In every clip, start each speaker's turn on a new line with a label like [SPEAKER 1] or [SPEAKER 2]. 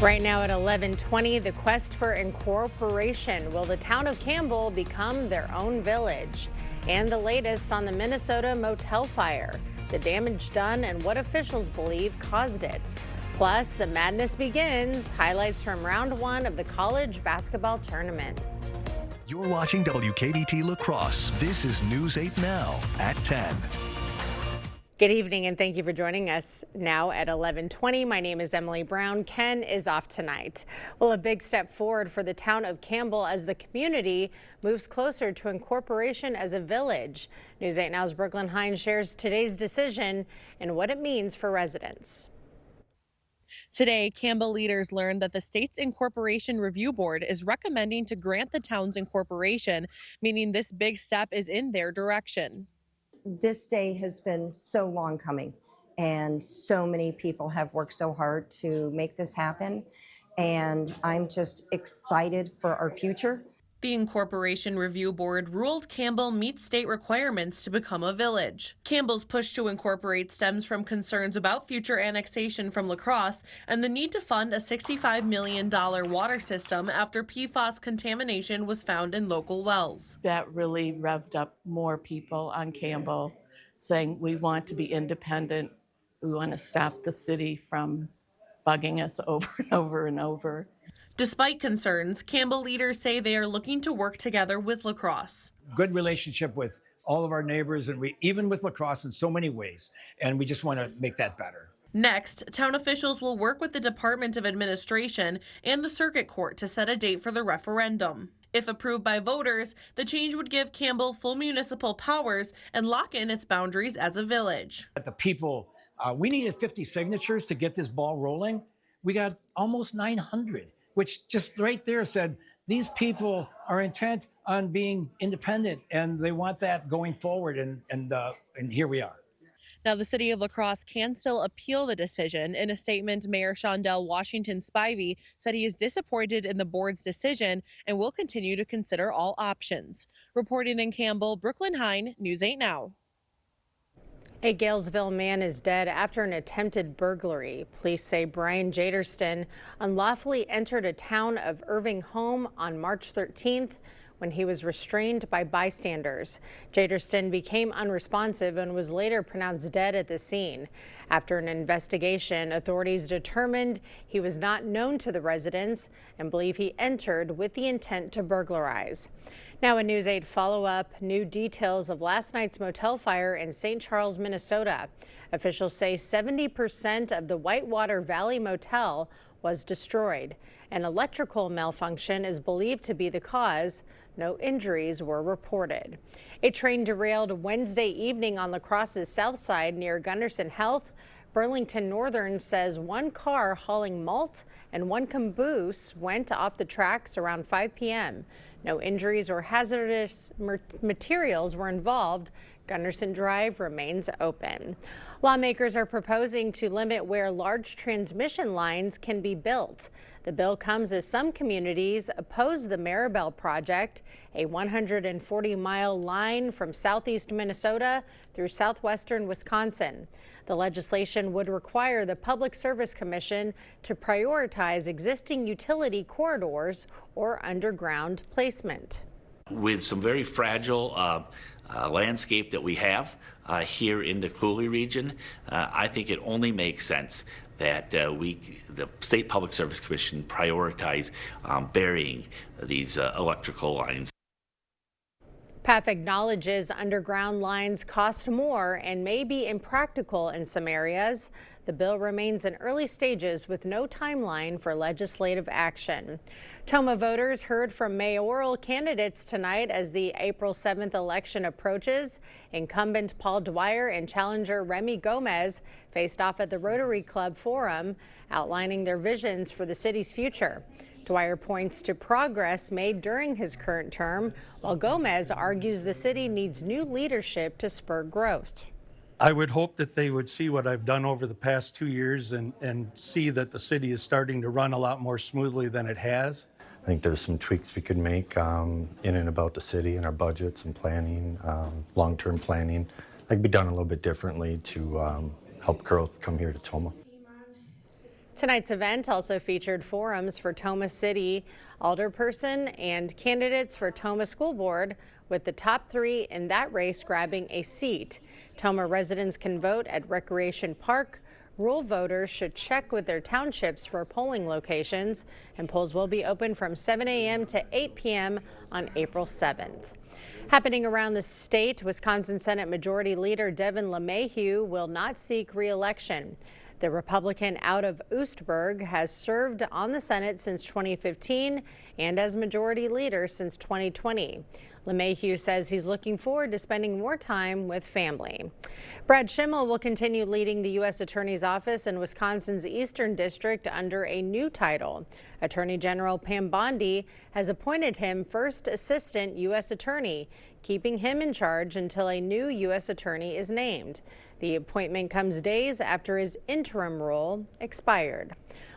[SPEAKER 1] Right now at 11:20, the quest for incorporation. Will the town of Campbell become their own village? And the latest on the Minnesota motel fire, the damage done and what officials believe caused it. Plus, the madness begins. Highlights from round one of the college basketball tournament.
[SPEAKER 2] You're watching WKDT La Crosse. This is News 8 Now at 10.
[SPEAKER 1] Good evening and thank you for joining us now at 11:20. My name is Emily Brown. Ken is off tonight. Well, a big step forward for the town of Campbell as the community moves closer to incorporation as a village. News 8 Now's Brooklyn Hines shares today's decision and what it means for residents.
[SPEAKER 3] Today, Campbell leaders learned that the state's Incorporation Review Board is recommending to grant the town's incorporation, meaning this big step is in their direction.
[SPEAKER 4] This day has been so long coming, and so many people have worked so hard to make this happen. And I'm just excited for our future.
[SPEAKER 3] The Incorporation Review Board ruled Campbell meets state requirements to become a village. Campbell's push to incorporate stems from concerns about future annexation from La Crosse and the need to fund a $65 million water system after PFAS contamination was found in local wells.
[SPEAKER 5] That really revved up more people on Campbell saying we want to be independent. We want to stop the city from bugging us over and over and over.
[SPEAKER 3] Despite concerns, Campbell leaders say they are looking to work together with La Crosse.
[SPEAKER 6] Good relationship with all of our neighbors, and even with La Crosse in so many ways, and we just want to make that better.
[SPEAKER 3] Next, town officials will work with the Department of Administration and the Circuit Court to set a date for the referendum. If approved by voters, the change would give Campbell full municipal powers and lock in its boundaries as a village.
[SPEAKER 6] But the people, we needed 50 signatures to get this ball rolling. We got almost 900. Which just right there said these people are intent on being independent and they want that going forward, and here we are.
[SPEAKER 3] Now, the city of La Crosse can still appeal the decision. In a statement, Mayor Shondell Washington Spivey said he is disappointed in the board's decision and will continue to consider all options. Reporting in Campbell, Brooklyn Hine, News 8 Now.
[SPEAKER 1] A Galesville man is dead after an attempted burglary. Police say Brian Jaderston unlawfully entered a town of Irving home on March 13th when he was restrained by bystanders. Jaderston became unresponsive and was later pronounced dead at the scene. After an investigation, authorities determined he was not known to the residents and believe he entered with the intent to burglarize. Now a News 8 follow-up, new details of last night's motel fire in St. Charles, Minnesota. Officials say 70% of the Whitewater Valley Motel was destroyed. An electrical malfunction is believed to be the cause. No injuries were reported. A train derailed Wednesday evening on La Crosse's south side near Gunderson Health. Burlington Northern says one car hauling malt and one caboose went off the tracks around 5 p.m. No injuries or hazardous materials were involved. Gunderson Drive remains open. Lawmakers are proposing to limit where large transmission lines can be built. The bill comes as some communities oppose the Maribel project, a 140-mile line from southeast Minnesota through southwestern Wisconsin. The legislation would require the Public Service Commission to prioritize existing utility corridors or underground placement.
[SPEAKER 7] With some very fragile landscape that we have here in the Cooley region, I think it only makes sense that the State Public Service Commission prioritize burying these electrical lines.
[SPEAKER 1] PAF acknowledges underground lines cost more and may be impractical in some areas. The bill remains in early stages with no timeline for legislative action. Toma voters heard from mayoral candidates tonight as the April 7th election approaches. Incumbent Paul Dwyer and challenger Remy Gomez faced off at the Rotary Club Forum, outlining their visions for the city's future. Dwyer points to progress made during his current term, while Gomez argues the city needs new leadership to spur growth.
[SPEAKER 8] I would hope that they would see what I've done over the past 2 years and see that the city is starting to run a lot more smoothly than it has.
[SPEAKER 9] I think there's some tweaks we could make in and about the city and our budgets and planning, long-term planning. That could be done a little bit differently to help growth come here to Toma.
[SPEAKER 1] Tonight's event also featured forums for Toma City alderperson and candidates for Toma School Board, with the top 3 in that race grabbing a seat. Toma residents can vote at Recreation Park. Rural voters should check with their townships for polling locations, and polls will be open from 7 a.m. to 8 p.m. on April 7th. Happening around the state, Wisconsin Senate Majority Leader Devin LeMahieu will not seek re-election. The Republican out of Oostburg has served on the Senate since 2015 and as Majority Leader since 2020. LeMahieu says he's looking forward to spending more time with family. Brad Schimmel will continue leading the U.S. Attorney's Office in Wisconsin's Eastern District under a new title. Attorney General Pam Bondi has appointed him First Assistant U.S. Attorney, keeping him in charge until a new U.S. Attorney is named. The appointment comes days after his interim role expired.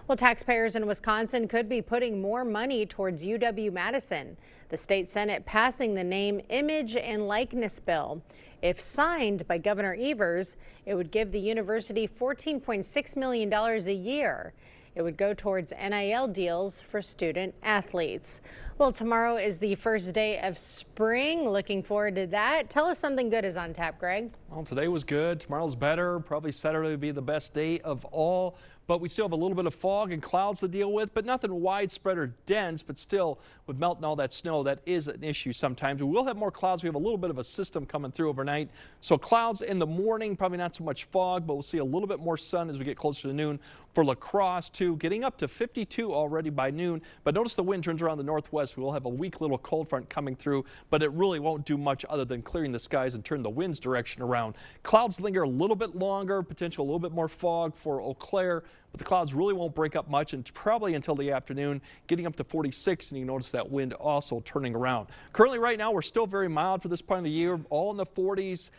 [SPEAKER 1] Well, taxpayers in Wisconsin could be putting more money towards UW-Madison. The state Senate passing the name, image, and likeness bill. If signed by Governor Evers, it would give the university $14.6 million a year. It would go towards NIL deals for student athletes. Well, tomorrow is the first day of spring. Looking forward to that. Tell us something good is on tap, Greg.
[SPEAKER 10] Well, today was good. Tomorrow's better. Probably Saturday will be the best day of all. But we still have a little bit of fog and clouds to deal with, but nothing widespread or dense. But still, with melting all that snow, that is an issue sometimes. We will have more clouds. We have a little bit of a system coming through overnight. So clouds in the morning, probably not so much fog, but we'll see a little bit more sun as we get closer to noon. For La Crosse, too, getting up to 52 already by noon. But notice the wind turns around the northwest. We will have a weak little cold front coming through, but it really won't do much other than clearing the skies and turn the wind's direction around. Clouds linger a little bit longer, potential a little bit more fog for Eau Claire. But the clouds really won't break up much and probably until the afternoon, getting up to 46, and you notice that wind also turning around. Currently right now, we're still very mild for this part of the year, all in the 40s.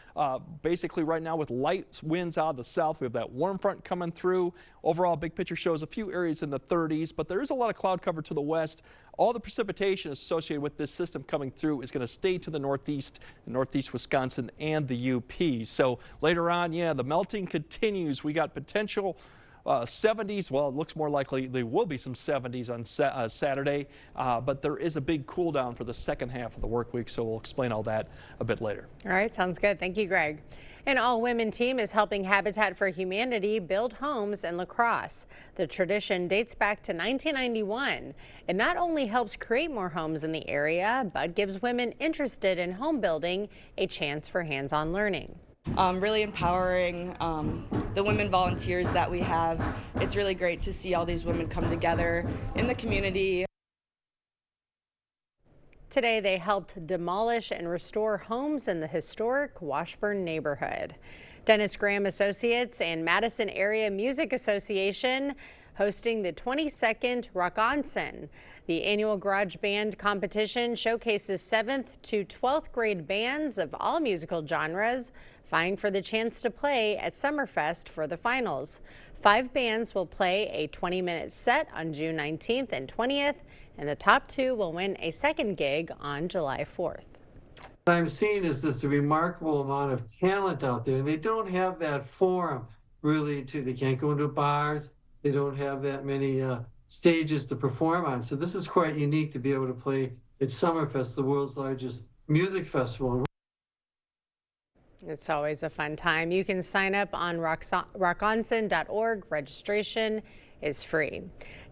[SPEAKER 10] Basically right now with light winds out of the south, we have that warm front coming through. Overall, big picture shows a few areas in the 30s, but there is a lot of cloud cover to the west. All the precipitation associated with this system coming through is going to stay to the northeast Wisconsin and the UP. So later on, yeah, the melting continues. We got potential 70s. Well, it looks more likely there will be some 70s on Saturday, but there is a big cool down for the second half of the work week, so we'll explain all that a bit later.
[SPEAKER 1] All right, sounds good. Thank you, Greg. An all-women team is helping Habitat for Humanity build homes in La Crosse. The tradition dates back to 1991. It not only helps create more homes in the area, but gives women interested in home building a chance for hands-on learning.
[SPEAKER 11] Really empowering the women volunteers that we have. It's really great to see all these women come together in the community.
[SPEAKER 1] Today, they helped demolish and restore homes in the historic Washburn neighborhood. Dennis Graham Associates and Madison Area Music Association hosting the 22nd Rockonson. The annual garage band competition showcases 7th to 12th grade bands of all musical genres, vying for the chance to play at Summerfest for the finals. 5 bands will play a 20-minute set on June 19th and 20th, and the top 2 will win a second gig on July 4th.
[SPEAKER 12] What I'm seeing is this remarkable amount of talent out there, and they don't have that forum really they can't go into bars, they don't have that many stages to perform on. So this is quite unique to be able to play at Summerfest, the world's largest music festival.
[SPEAKER 1] It's always a fun time. You can sign up on rockonson.org. Registration is free.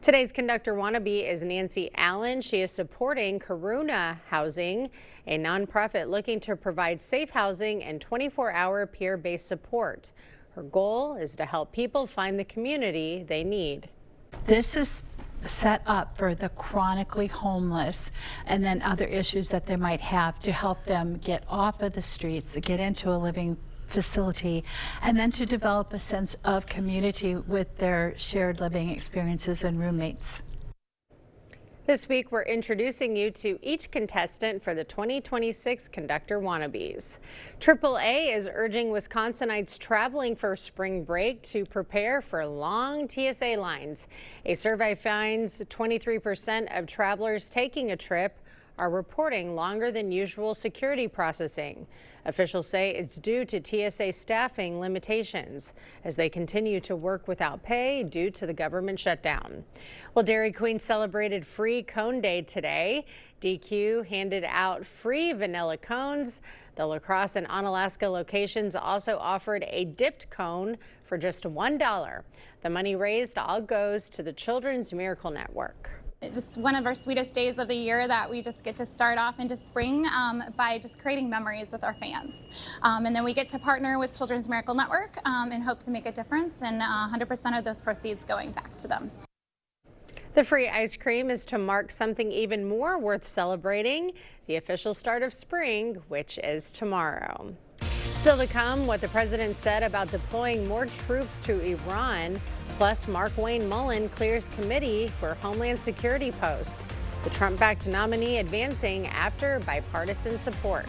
[SPEAKER 1] Today's Conductor Wannabe is Nancy Allen. She is supporting Karuna Housing, a nonprofit looking to provide safe housing and 24-hour peer-based support. Her goal is to help people find the community they need.
[SPEAKER 13] This is set up for the chronically homeless and then other issues that they might have to help them get off of the streets, get into a living facility, and then to develop a sense of community with their shared living experiences and roommates.
[SPEAKER 1] This week, we're introducing you to each contestant for the 2026 Conductor Wannabes. AAA is urging Wisconsinites traveling for spring break to prepare for long TSA lines. A survey finds 23% of travelers taking a trip are reporting longer than usual security processing. Officials say it's due to TSA staffing limitations as they continue to work without pay due to the government shutdown. Well, Dairy Queen celebrated Free Cone Day today. DQ handed out free vanilla cones. The La Crosse and Onalaska locations also offered a dipped cone for just $1. The money raised all goes to the Children's Miracle Network.
[SPEAKER 14] Just one of our sweetest days of the year that we just get to start off into spring by just creating memories with our fans. And then we get to partner with Children's Miracle Network and hope to make a difference, and 100% of those proceeds going back to them.
[SPEAKER 1] The free ice cream is to mark something even more worth celebrating, the official start of spring, which is tomorrow. Still to come, what the president said about deploying more troops to Iran. Plus, Markwayne Mullin clears committee for Homeland Security post. The Trump-backed nominee advancing after bipartisan support.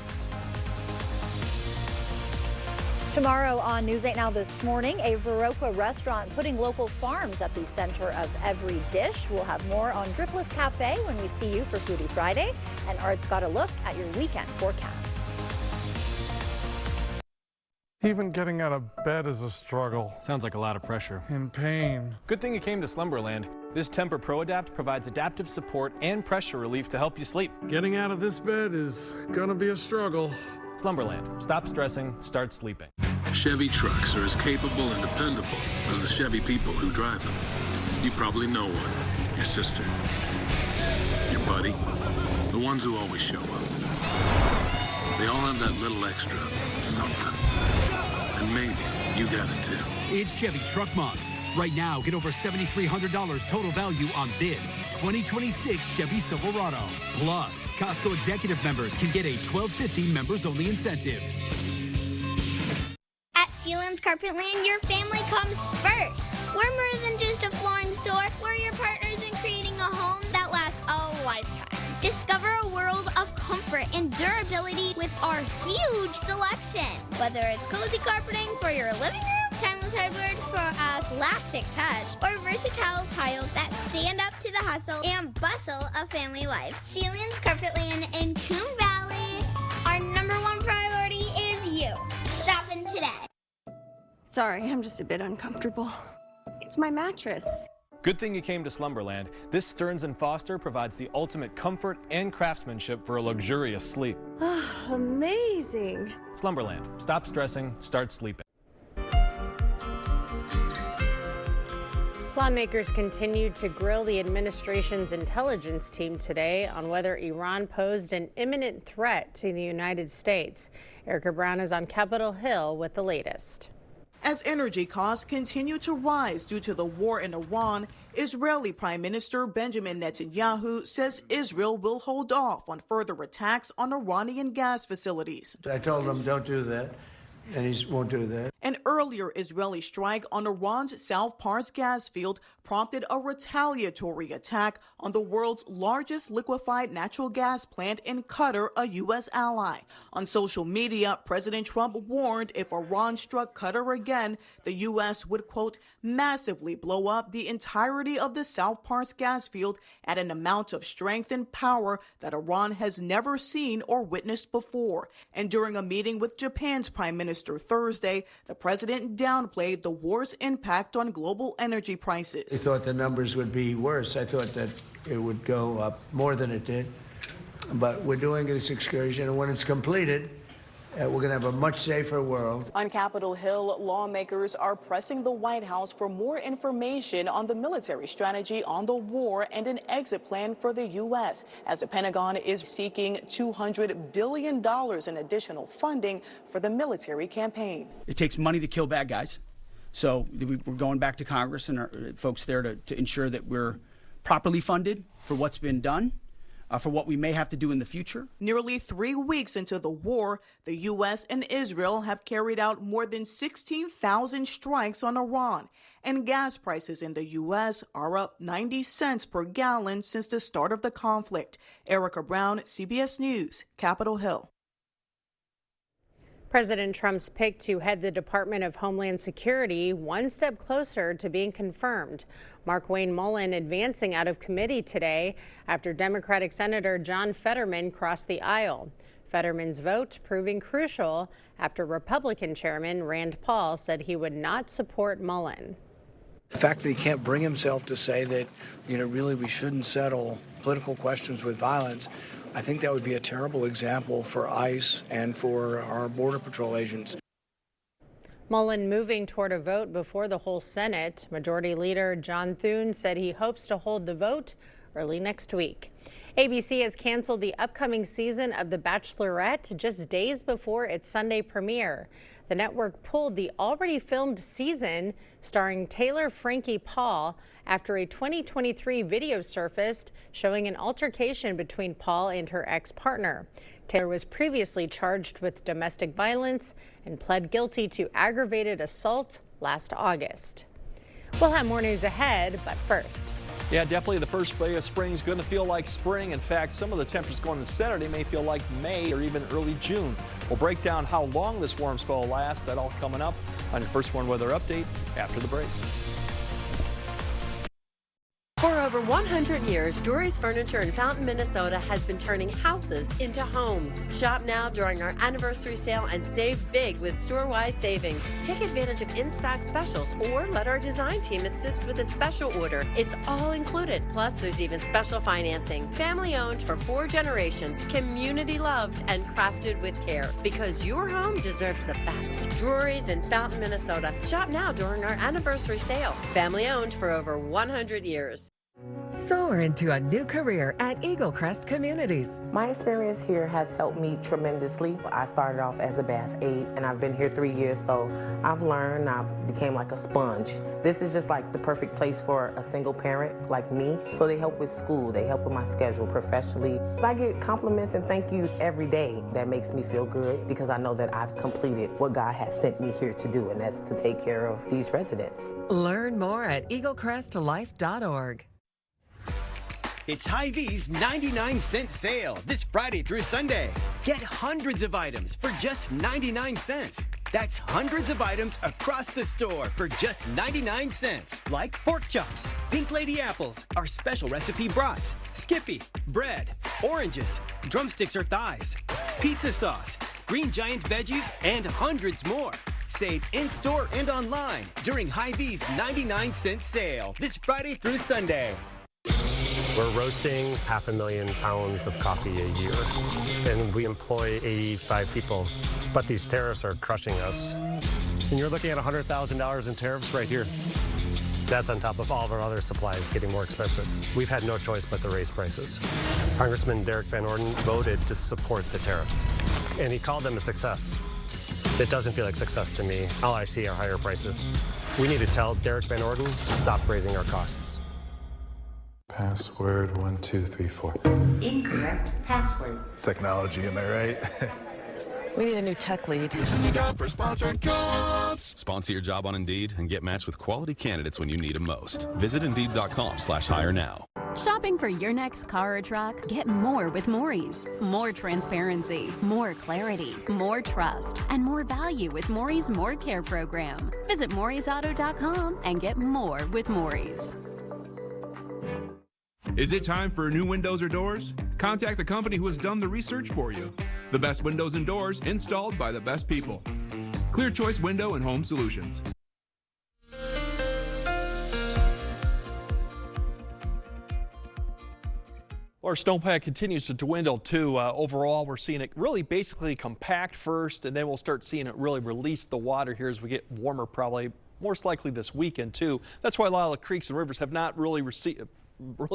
[SPEAKER 15] Tomorrow on News 8 Now this morning, a Viroqua restaurant putting local farms at the center of every dish. We'll have more on Driftless Cafe when we see you for Foodie Friday. And Art's got a look at your weekend forecast.
[SPEAKER 16] Even getting out of bed is a struggle.
[SPEAKER 17] Sounds like a lot of pressure.
[SPEAKER 16] And pain.
[SPEAKER 17] Good thing you came to Slumberland. This Tempur Pro Adapt provides adaptive support and pressure relief to help you sleep.
[SPEAKER 16] Getting out of this bed is gonna be a struggle.
[SPEAKER 17] Slumberland. Stop stressing, start sleeping.
[SPEAKER 18] Chevy trucks are as capable and dependable as the Chevy people who drive them. You probably know one. Your sister. Your buddy. The ones who always show up. They all have that little extra something. And maybe you got it too.
[SPEAKER 19] It's Chevy Truck Month. Right now, get over $7,300 total value on this 2026 Chevy Silverado. Plus, Costco Executive members can get a $12.50 members-only incentive.
[SPEAKER 20] At Sealands Carpetland, your family comes first. We're more than just a flooring store. We're your partners in creating a home that lasts a lifetime. Discover a world of comfort and durability with our huge selection. Whether it's cozy carpeting for your living room, timeless hardwood for a classic touch, or versatile tiles that stand up to the hustle and bustle of family life. Sealands Carpetland in Coon Valley. Our #1 priority is you. Stop in today.
[SPEAKER 21] Sorry, I'm just a bit uncomfortable. It's my mattress.
[SPEAKER 17] Good thing you came to Slumberland. This Stearns & Foster provides the ultimate comfort and craftsmanship for a luxurious sleep.
[SPEAKER 21] Amazing.
[SPEAKER 17] Slumberland. Stop stressing, start sleeping.
[SPEAKER 1] Lawmakers continued to grill the administration's intelligence team today on whether Iran posed an imminent threat to the United States. Erica Brown is on Capitol Hill with the latest.
[SPEAKER 22] As energy costs continue to rise due to the war in Iran, Israeli Prime Minister Benjamin Netanyahu says Israel will hold off on further attacks on Iranian gas facilities.
[SPEAKER 23] I told him don't do that, and he won't do that.
[SPEAKER 22] An earlier Israeli strike on Iran's South Pars gas field prompted a retaliatory attack on the world's largest liquefied natural gas plant in Qatar, a U.S. ally. On social media, President Trump warned if Iran struck Qatar again, the U.S. would, quote, massively blow up the entirety of the South Pars gas field at an amount of strength and power that Iran has never seen or witnessed before. And during a meeting with Japan's Prime Minister Thursday, the president downplayed the war's impact on global energy prices.
[SPEAKER 23] I thought the numbers would be worse. I thought that it would go up more than it did. But we're doing this excursion, and when it's completed, we're going to have a much safer world.
[SPEAKER 22] On Capitol Hill, lawmakers are pressing the White House for more information on the military strategy on the war and an exit plan for the U.S., as the Pentagon is seeking $200 billion in additional funding for the military campaign.
[SPEAKER 24] It takes money to kill bad guys. So we're going back to Congress and our folks there to ensure that we're properly funded for what's been done. For what we may have to do in the future.
[SPEAKER 22] Nearly 3 weeks into the war, the U.S. and Israel have carried out more than 16,000 strikes on Iran, and gas prices in the U.S. are up 90 cents per gallon since the start of the conflict. Erica Brown, CBS News, Capitol Hill.
[SPEAKER 1] President Trump's pick to head the Department of Homeland Security one step closer to being confirmed. Markwayne Mullin advancing out of committee today after Democratic Senator John Fetterman crossed the aisle. Fetterman's vote proving crucial after Republican Chairman Rand Paul said he would not support Mullin.
[SPEAKER 23] The fact that he can't bring himself to say that, really we shouldn't settle political questions with violence, I think that would be a terrible example for ICE and for our Border Patrol agents.
[SPEAKER 1] Mullin moving toward a vote before the whole Senate. Majority Leader John Thune said he hopes to hold the vote early next week. ABC has canceled the upcoming season of The Bachelorette just days before its Sunday premiere. The network pulled the already filmed season starring Taylor Frankie Paul after a 2023 video surfaced showing an altercation between Paul and her ex-partner. Taylor was previously charged with domestic violence and pled guilty to aggravated assault last August. We'll have more news ahead, but first.
[SPEAKER 10] Yeah, definitely the first day of spring is going to feel like spring. In fact, some of the temperatures going into Saturday may feel like May or even early June. We'll break down how long this warm spell will last. That all coming up on your First Warn Weather Update after the break.
[SPEAKER 2] For over 100 years, Drury's Furniture in Fountain, Minnesota has been turning houses into homes. Shop now during our anniversary sale and save big with store-wide savings. Take advantage of in-stock specials or let our design team assist with a special order. It's all included. Plus, there's even special financing. Family owned for 4 generations, community loved and crafted with care. Because your home deserves the best. Drury's in Fountain, Minnesota. Shop now during our anniversary sale. Family owned for over 100 years.
[SPEAKER 4] Soar into a new career at Eagle Crest Communities.
[SPEAKER 5] My experience here has helped me tremendously. I started off as a bath aide and I've been here 3 years, so I've learned, I've became like a sponge. This is just like the perfect place for a single parent like me. So they help with school, they help with my schedule professionally. I get compliments and thank yous every day. That makes me feel good because I know that I've completed what God has sent me here to do, and that's to take care of these residents.
[SPEAKER 4] Learn more at eaglecrestlife.org.
[SPEAKER 6] It's Hy-Vee's 99-cent sale this Friday through Sunday. Get hundreds of items for just 99 cents. That's hundreds of items across the store for just 99 cents. Like pork chops, Pink Lady apples, our special recipe brats, Skippy, bread, oranges, drumsticks or thighs, pizza sauce, Green Giant veggies, and hundreds more. Save in-store and online during Hy-Vee's 99-cent sale this Friday through Sunday.
[SPEAKER 25] We're roasting 500,000 pounds of coffee a year, and we employ 85 people. But these tariffs are crushing us. And you're looking at $100,000 in tariffs right here. That's on top of all of our other supplies getting more expensive. We've had no choice but to raise prices. Congressman Derek Van Orden voted to support the tariffs, and he called them a success. It doesn't feel like success to me. All I see are higher prices. We need to tell Derek Van Orden to stop raising our costs.
[SPEAKER 26] Password 1234.
[SPEAKER 27] Incorrect password.
[SPEAKER 26] Technology, am I right?
[SPEAKER 27] We need a new tech lead.
[SPEAKER 28] This is the job for Sponsored Jobs. Sponsor your job on Indeed and get matched with quality candidates when you need them most. Visit Indeed.com/hire now.
[SPEAKER 29] Shopping for your next car or truck? Get more with Maury's. More transparency, more clarity, more trust, and more value with Maury's More Care program. Visit Maury'sAuto.com and get more with Maury's.
[SPEAKER 30] Is it time for new windows or doors? Contact the company who has done the research for you. The best windows and doors installed by the best people. Clear Choice Window and Home Solutions.
[SPEAKER 10] Our snowpack continues to dwindle too. Overall, we're seeing it really basically compact first, and then we'll start seeing it really release the water here as we get warmer, probably most likely this weekend too. That's why a lot of the creeks and rivers have not really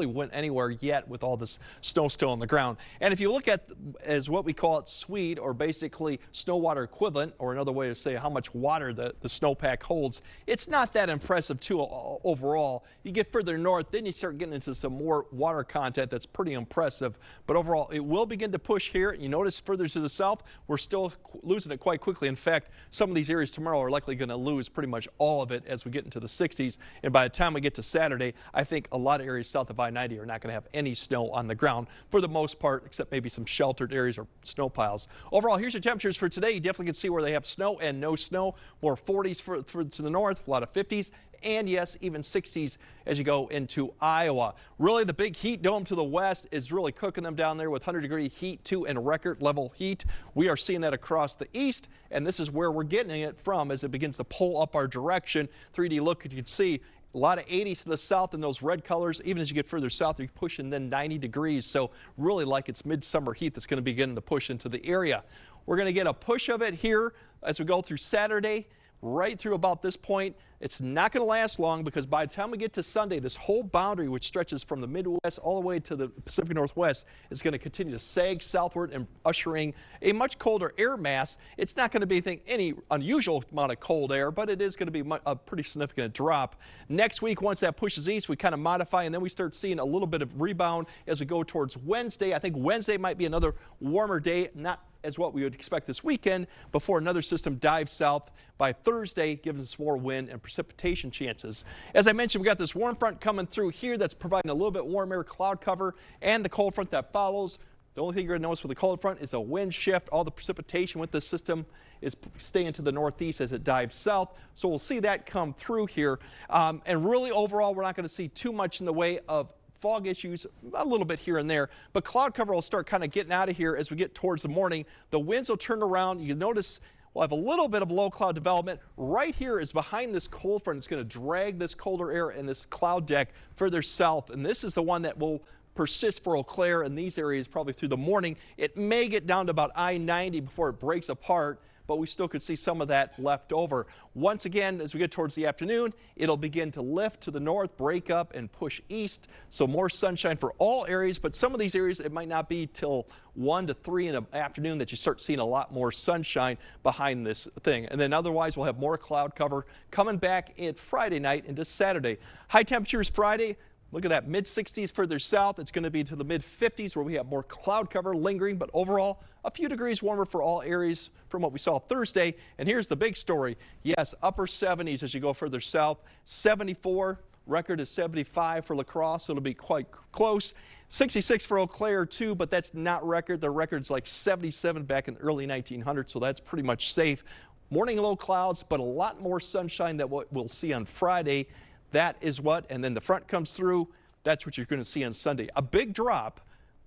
[SPEAKER 10] went anywhere yet with all this snow still on the ground. And if you look at as what we call it SWEET, or basically snow water equivalent, or another way to say how much water the snowpack holds, it's not that impressive too. overall. You get further north, then you start getting into some more water content that's pretty impressive. But overall, it will begin to push here. You notice further to the south, we're still losing it quite quickly. In fact, some of these areas tomorrow are likely going to lose pretty much all of it as we get into the 60s. And by the time we get to Saturday, I think a lot of areas south of I-90 are not going to have any snow on the ground for the most part, except maybe some sheltered areas or snow piles. Overall, here's your temperatures for today. You definitely can see where they have snow and no snow. More 40s for to the north, a lot of 50s. And yes, even 60s as you go into Iowa. Really, the big heat dome to the west is really cooking them down there with 100-degree heat too, and record level heat. We are seeing that across the east, and this is where we're getting it from as it begins to pull up our direction. 3D look, you can see a lot of 80s to the south in those red colors. Even as you get further south, you're pushing then 90 degrees. So really like it's midsummer heat that's going to begin to push into the area. We're going to get a push of it here as we go through Saturday. Right through about this point. It's not going to last long because by the time we get to Sunday, this whole boundary, which stretches from the Midwest all the way to the Pacific Northwest, is going to continue to sag southward and ushering a much colder air mass. It's not going to be any unusual amount of cold air, but it is going to be a pretty significant drop. Next week, once that pushes east, we kind of modify, and then we start seeing a little bit of rebound as we go towards Wednesday. I think Wednesday might be another warmer day, not as what we would expect this weekend, before another system dives south by Thursday, giving us more wind and precipitation chances. As I mentioned, we got this warm front coming through here that's providing a little bit warm air cloud cover, and the cold front that follows. The only thing you're going to notice with the cold front is a wind shift. All the precipitation with this system is staying to the northeast as it dives south. So we'll see that come through here. And really overall, we're not going to see too much in the way of fog issues, a little bit here and there, but cloud cover will start kind of getting out of here as we get towards the morning. The winds will turn around. You notice we'll have a little bit of low cloud development. Right here is behind this cold front. It's going to drag this colder air and this cloud deck further south, and this is the one that will persist for Eau Claire in these areas probably through the morning. It may get down to about I-90 before it breaks apart, but we still could see some of that left over. Once again, as we get towards the afternoon, it'll begin to lift to the north, break up, and push east. So more sunshine for all areas, but some of these areas, it might not be till 1 to 3 in the afternoon that you start seeing a lot more sunshine behind this thing. And then otherwise, we'll have more cloud cover coming back at Friday night into Saturday. High temperatures Friday. Look at that, mid-60s further south. It's going to be to the mid-50s where we have more cloud cover lingering, but overall, a few degrees warmer for all areas from what we saw Thursday. And here's the big story. Yes, upper 70s as you go further south. 74, record is 75 for La Crosse, so it'll be quite close. 66 for Eau Claire too, but that's not record. The record's like 77 back in the early 1900s, so that's pretty much safe. Morning low clouds, but a lot more sunshine than what we'll see on Friday. That is what, and then the front comes through. That's what you're going to see on Sunday. A big drop,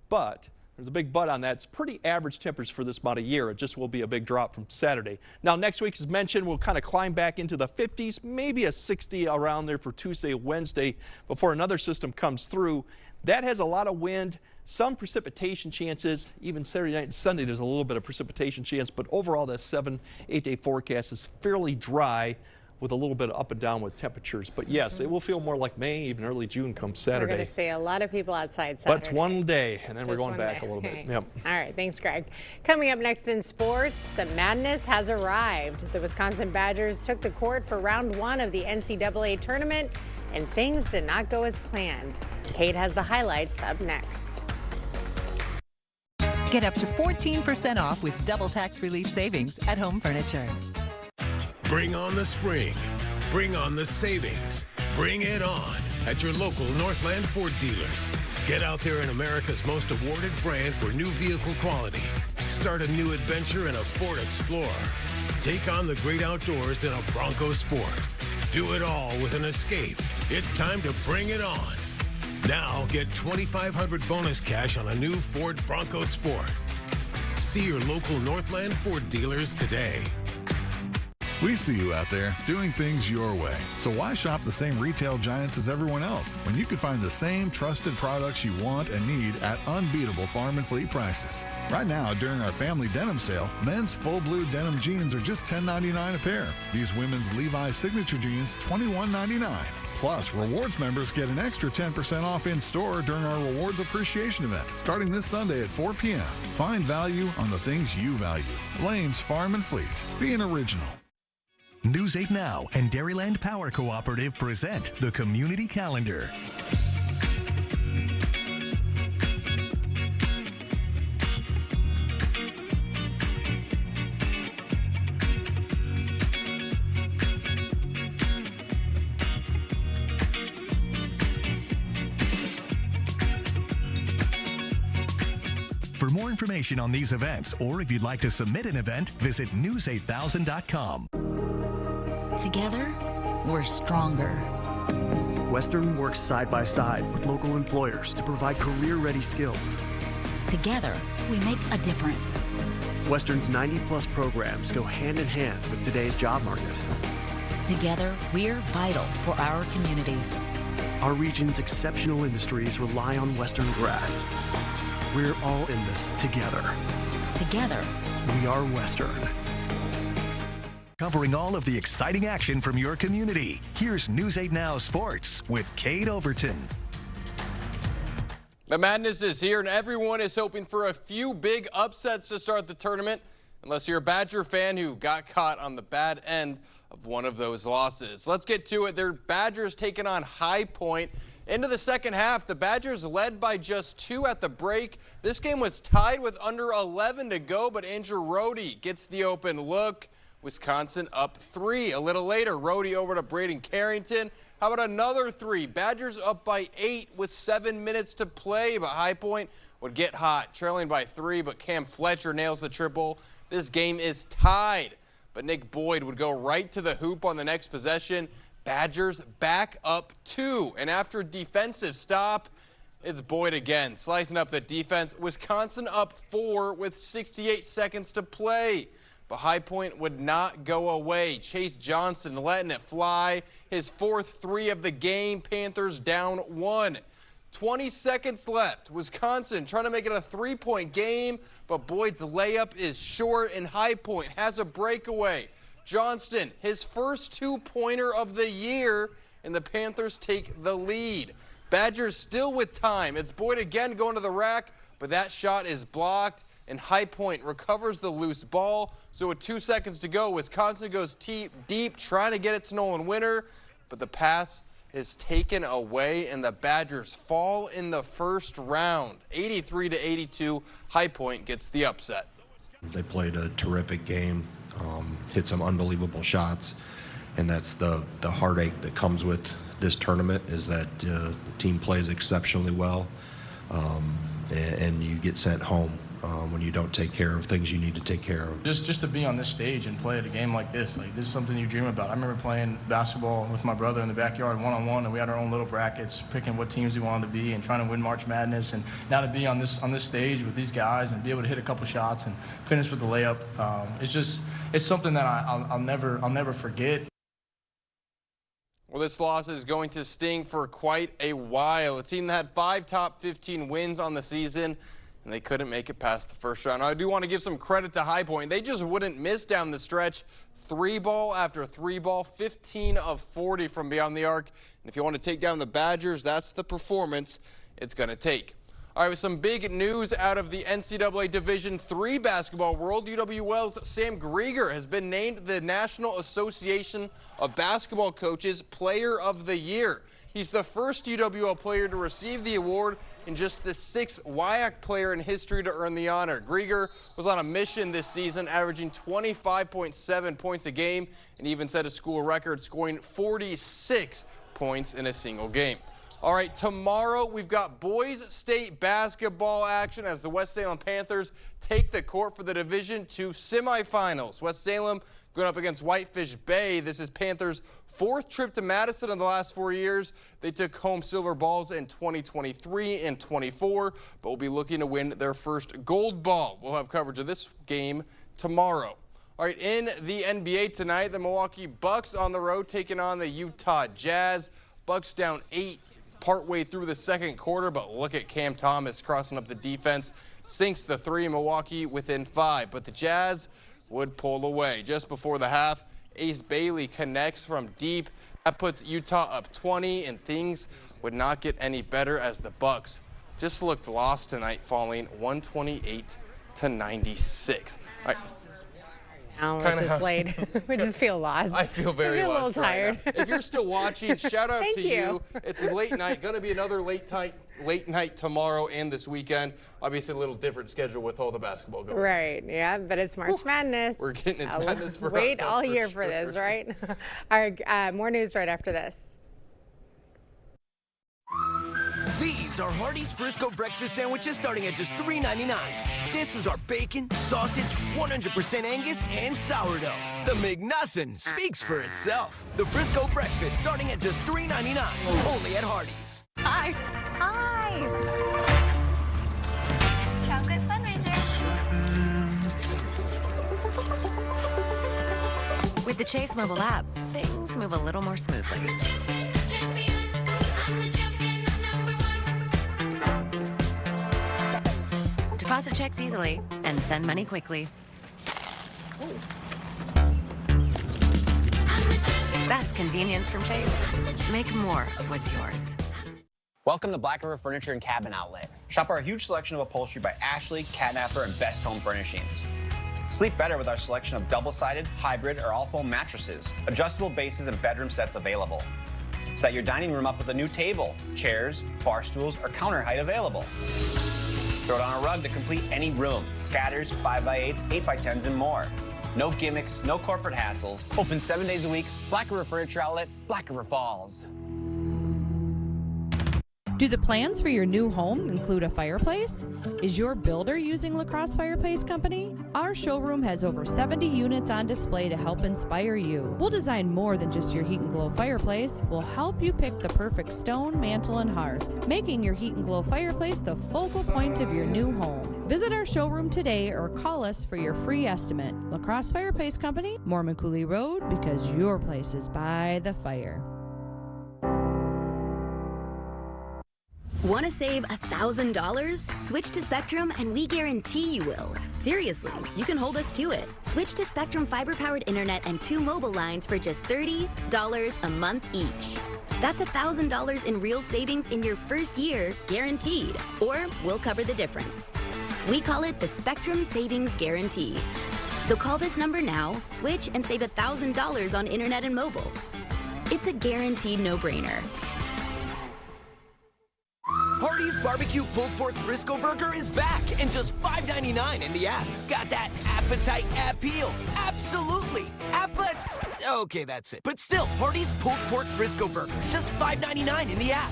[SPEAKER 10] but there's a big but on that. It's pretty average temperatures for this about a year. It just will be a big drop from Saturday. Now, next week, as mentioned, we'll kind of climb back into the 50s, maybe a 60 around there for Tuesday, Wednesday, before another system comes through. That has a lot of wind, some precipitation chances. Even Saturday night and Sunday, there's a little bit of precipitation chance, but overall, that 7-8 day forecast is fairly dry, with a little bit of up and down with temperatures. But yes, it will feel more like May, even early June come Saturday.
[SPEAKER 1] We're going to see a lot of people outside Saturday.
[SPEAKER 10] But it's one day, and then we're going back a little bit. Yep.
[SPEAKER 1] All right, thanks, Greg. Coming up next in sports, the madness has arrived. The Wisconsin Badgers took the court for round 1 of the NCAA tournament, and things did not go as planned. Kate has the highlights up next.
[SPEAKER 3] Get up to 14% off with double tax relief savings at Home Furniture.
[SPEAKER 18] Bring on the spring. Bring on the savings. Bring it on at your local Northland Ford dealers. Get out there in America's most awarded brand for new vehicle quality. Start a new adventure in a Ford Explorer. Take on the great outdoors in a Bronco Sport. Do it all with an Escape. It's time to bring it on. Now get $2,500 bonus cash on a new Ford Bronco Sport. See your local Northland Ford dealers today.
[SPEAKER 26] We see you out there doing things your way. So why shop the same retail giants as everyone else when you can find the same trusted products you want and need at unbeatable farm and fleet prices? Right now, during our family denim sale, men's full blue denim jeans are just $10.99 a pair. These women's Levi's signature jeans, $21.99. Plus, rewards members get an extra 10% off in store during our rewards appreciation event, starting this Sunday at 4 p.m. Find value on the things you value. Blame's Farm and Fleet. Be an original.
[SPEAKER 7] News 8 Now and Dairyland Power Cooperative present the Community Calendar. For more information on these events, or if you'd like to submit an event, visit news8000.com.
[SPEAKER 8] Together, we're stronger.
[SPEAKER 9] Western works side by side with local employers to provide career-ready skills.
[SPEAKER 8] Together, we make a difference.
[SPEAKER 9] Western's 90-plus programs go hand in hand with today's job market.
[SPEAKER 8] Together, we're vital for our communities.
[SPEAKER 9] Our region's exceptional industries rely on Western grads. We're all in this together.
[SPEAKER 8] Together,
[SPEAKER 9] we are Western.
[SPEAKER 7] Covering all of the exciting action from your community, here's News 8 Now Sports with Kate Overton.
[SPEAKER 11] The madness is here, and everyone is hoping for a few big upsets to start the tournament, unless you're a Badger fan who got caught on the bad end of one of those losses. Let's get to it. Their Badgers taking on High Point. Into the second half, the Badgers led by just 2 at the break. This game was tied with under 11 to go, but Andrew Rohde gets the open look. Wisconsin up 3. A little later, Rohde over to Braden Carrington. How about another 3? Badgers up by 8 with 7 minutes to play, but High Point would get hot, trailing by 3, but Cam Fletcher nails the triple. This game is tied, but Nick Boyd would go right to the hoop on the next possession. Badgers back up 2, and after a defensive stop, it's Boyd again, slicing up the defense. Wisconsin up 4 with 68 seconds to play. But High Point would not go away. Chase Johnson letting it fly. His 4th 3 of the game. Panthers down 1. 20 seconds left. Wisconsin trying to make it a 3-point game, but Boyd's layup is short, and High Point has a breakaway. Johnston, his first 2-pointer of the year, and the Panthers take the lead. Badgers still with time. It's Boyd again going to the rack, but that shot is blocked, and High Point recovers the loose ball. So with 2 seconds to go, Wisconsin goes deep, trying to get it to Nolan Winter, but the pass is taken away, and the Badgers fall in the first round. 83-82, High Point gets the upset.
[SPEAKER 12] They played a terrific game, hit some unbelievable shots, and that's the heartache that comes with this tournament, is that the team plays exceptionally well, and you get sent home when you don't take care of things you need to take care of.
[SPEAKER 13] Just to be on this stage and play at a game like this is something you dream about. I remember playing basketball with my brother in the backyard one-on-one, and we had our own little brackets, picking what teams we wanted to be and trying to win March Madness. And now to be on this stage with these guys and be able to hit a couple shots and finish with the layup, it's something that I'll never forget.
[SPEAKER 11] Well, this loss is going to sting for quite a while. A team that had 5 top 15 wins on the season, and they couldn't make it past the first round. I do want to give some credit to High Point. They just wouldn't miss down the stretch. 3-ball after 3-ball, 15 of 40 from beyond the arc. And if you want to take down the Badgers, that's the performance it's going to take. All right, with some big news out of the NCAA Division III basketball world, UWL's Sam Grieger has been named the National Association of Basketball Coaches Player of the Year. He's the first UWL player to receive the award and just the 6th WIAC player in history to earn the honor. Grieger was on a mission this season, averaging 25.7 points a game, and even set a school record, scoring 46 points in a single game. All right, tomorrow we've got boys state basketball action as the West Salem Panthers take the court for the Division II semifinals. West Salem going up against Whitefish Bay. This is Panthers' 4th trip to Madison in the last 4 years. They took home silver balls in 2023 and 24, but will be looking to win their first gold ball. We'll have coverage of this game tomorrow. All right, in the NBA tonight, the Milwaukee Bucks on the road taking on the Utah Jazz. Bucks down 8 partway through the second quarter, but look at Cam Thomas crossing up the defense. Sinks the 3, Milwaukee within 5, but the Jazz would pull away. Just before the half, Ace Bailey connects from deep. That puts Utah up 20, and things would not get any better as the Bucks just looked lost tonight, falling 128-96. All right.
[SPEAKER 1] now with this late. We just feel lost.
[SPEAKER 11] I feel very
[SPEAKER 1] a
[SPEAKER 11] lost.
[SPEAKER 1] little tired.
[SPEAKER 11] Right now. If you're still watching, shout out
[SPEAKER 1] Thank
[SPEAKER 11] to you. It's a late night. Going to be another late night tomorrow and this weekend. Obviously, a little different schedule with all the basketball going.
[SPEAKER 1] Right. Yeah, but it's March Madness.
[SPEAKER 11] We're getting into madness for us.
[SPEAKER 1] Wait
[SPEAKER 11] that's
[SPEAKER 1] all
[SPEAKER 11] for
[SPEAKER 1] year
[SPEAKER 11] sure.
[SPEAKER 1] for this, right? All right. More news right after this.
[SPEAKER 14] These are Hardee's Frisco breakfast sandwiches starting at just $3.99. This is our bacon, sausage, 100% Angus, and sourdough. The McNuthin speaks for itself. The Frisco breakfast starting at just $3.99, only at Hardee's.
[SPEAKER 29] Hi. Hi. Chocolate fundraiser.
[SPEAKER 15] With the Chase mobile app, things move a little more smoothly. Deposit checks easily and send money quickly. That's convenience from Chase. Make more of what's yours.
[SPEAKER 16] Welcome to Black River Furniture and Cabin Outlet. Shop our huge selection of upholstery by Ashley, Catnapper, and Best Home Furnishings. Sleep better with our selection of double-sided, hybrid, or all-foam mattresses, adjustable bases, and bedroom sets available. Set your dining room up with a new table, chairs, bar stools, or counter height available. Throw down a rug to complete any room, scatters, 5x8s, 8x10s, and more. No gimmicks, no corporate hassles. Open 7 days a week. Black River Furniture Outlet, Black River Falls.
[SPEAKER 17] Do the plans for your new home include a fireplace? Is your builder using La Crosse Fireplace Company? Our showroom has over 70 units on display to help inspire you. We'll design more than just your Heat and Glow fireplace. We'll help you pick the perfect stone, mantle, and hearth, making your Heat and Glow fireplace the focal point of your new home. Visit our showroom today or call us for your free estimate. La Crosse Fireplace Company, Mormon Coulee Road, because your place is by the fire.
[SPEAKER 19] Want to save $1,000? Switch to Spectrum and we guarantee you will. Seriously, you can hold us to it. Switch to Spectrum fiber-powered internet and 2 mobile lines for just $30 a month each. That's $1,000 in real savings in your first year, guaranteed. Or we'll cover the difference. We call it the Spectrum Savings Guarantee. So call this number now, switch, and save $1,000 on internet and mobile. It's a guaranteed no-brainer.
[SPEAKER 14] Hardee's Barbecue Pulled Pork Frisco Burger is back and just $5.99 in the app. Got that appetite appeal? Absolutely. Okay, that's it. But still, Hardee's Pulled Pork Frisco Burger, just $5.99 in the app.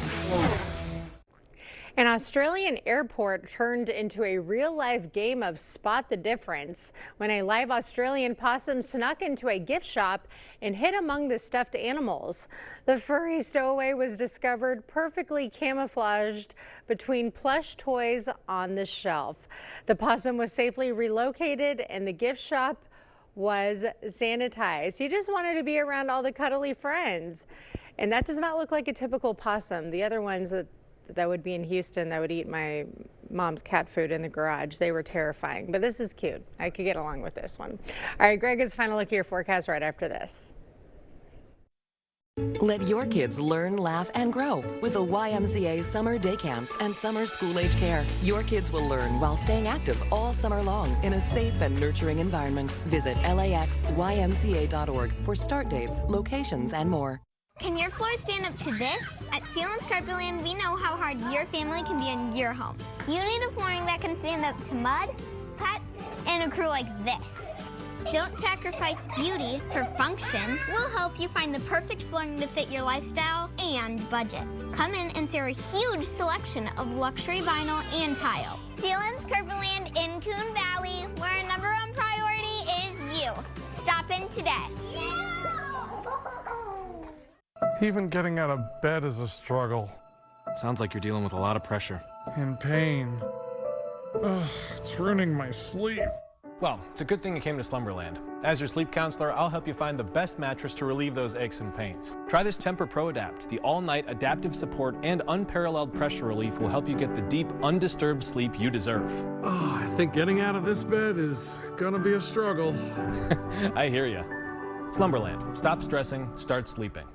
[SPEAKER 1] An Australian airport turned into a real-life game of Spot the Difference when a live Australian possum snuck into a gift shop and hid among the stuffed animals. The furry stowaway was discovered perfectly camouflaged between plush toys on the shelf. The possum was safely relocated and the gift shop was sanitized. He just wanted to be around all the cuddly friends. And that does not look like a typical possum. The other ones that would be in Houston that would eat my mom's cat food in the garage. They were terrifying, but this is cute. I could get along with this one. All right, Greg is final look at your forecast right after this.
[SPEAKER 20] Let your kids learn, laugh, and grow with the YMCA Summer Day Camps and Summer School-Age Care. Your kids will learn while staying active all summer long in a safe and nurturing environment. Visit laxymca.org for start dates, locations, and more.
[SPEAKER 21] Can your floor stand up to this? At Sealant's Carpetland, we know how hard your family can be in your home. You need a flooring that can stand up to mud, cuts, and a crew like this. Don't sacrifice beauty for function. We'll help you find the perfect flooring to fit your lifestyle and budget. Come in and see our huge selection of luxury vinyl and tile. Sealant's Carpetland in Coon Valley, where our #1 priority is you. Stop in today. Even getting out of bed is a struggle.
[SPEAKER 22] Sounds like you're dealing with a lot of pressure.
[SPEAKER 21] And pain. Ugh, it's ruining my sleep.
[SPEAKER 22] Well, it's a good thing you came to Slumberland. As your sleep counselor, I'll help you find the best mattress to relieve those aches and pains. Try this Tempur Pro Adapt. The all-night adaptive support and unparalleled pressure relief will help you get the deep, undisturbed sleep you deserve.
[SPEAKER 21] Oh, I think getting out of this bed is gonna be a struggle.
[SPEAKER 22] I hear ya. Slumberland. Stop stressing, start sleeping.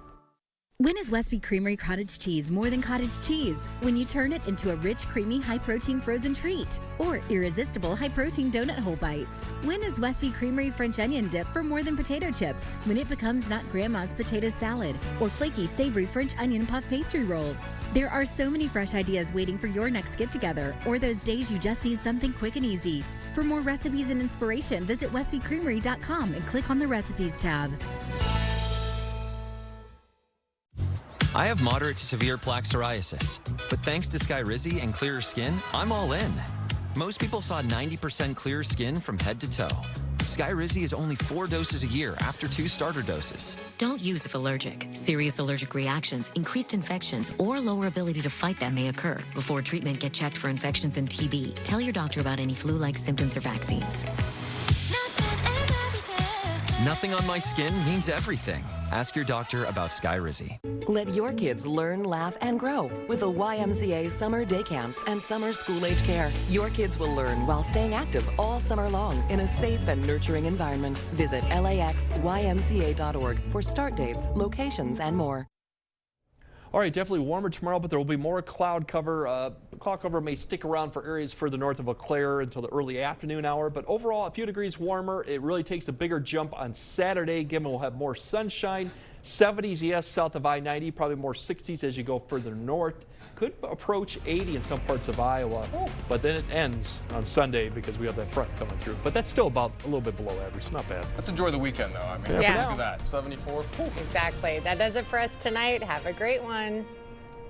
[SPEAKER 2] When is Westby Creamery cottage cheese more than cottage cheese? When you turn it into a rich, creamy, high-protein frozen treat or irresistible high-protein donut hole bites. When is Westby Creamery French onion dip for more than potato chips? When it becomes not grandma's potato salad or flaky, savory French onion puff pastry rolls. There are so many fresh ideas waiting for your next get-together or those days you just need something quick and easy. For more recipes and inspiration, visit westbycreamery.com and click on the Recipes tab.
[SPEAKER 4] I have moderate to severe plaque psoriasis, but thanks to Skyrizi and Clearer Skin, I'm all in. Most people saw 90% clearer skin from head to toe. Skyrizi is only 4 doses a year after 2 starter doses.
[SPEAKER 8] Don't use if allergic. Serious allergic reactions, increased infections, or lower ability to fight them may occur. Before treatment, get checked for infections and TB. Tell your doctor about any flu-like symptoms or vaccines.
[SPEAKER 4] Nothing on my skin means everything. Ask your doctor about Skyrizi.
[SPEAKER 20] Let your kids learn, laugh, and grow with the YMCA Summer Day Camps and Summer School-Age Care. Your kids will learn while staying active all summer long in a safe and nurturing environment. Visit laxymca.org for start dates, locations, and more.
[SPEAKER 10] All right, definitely warmer tomorrow, but there will be more cloud cover. Cloud cover may stick around for areas further north of Eau Claire until the early afternoon hour, but overall a few degrees warmer. It really takes a bigger jump on Saturday, given we'll have more sunshine. 70s, yes, south of I-90, probably more 60s as you go further north. Could approach 80 in some parts of Iowa, but then it ends on Sunday because we have that front coming through. But that's still about a little bit below average, so not bad.
[SPEAKER 11] Let's enjoy the weekend, though. I mean,
[SPEAKER 1] Yeah.
[SPEAKER 11] look at that, 74.
[SPEAKER 1] Exactly. That does it for us tonight. Have a great one.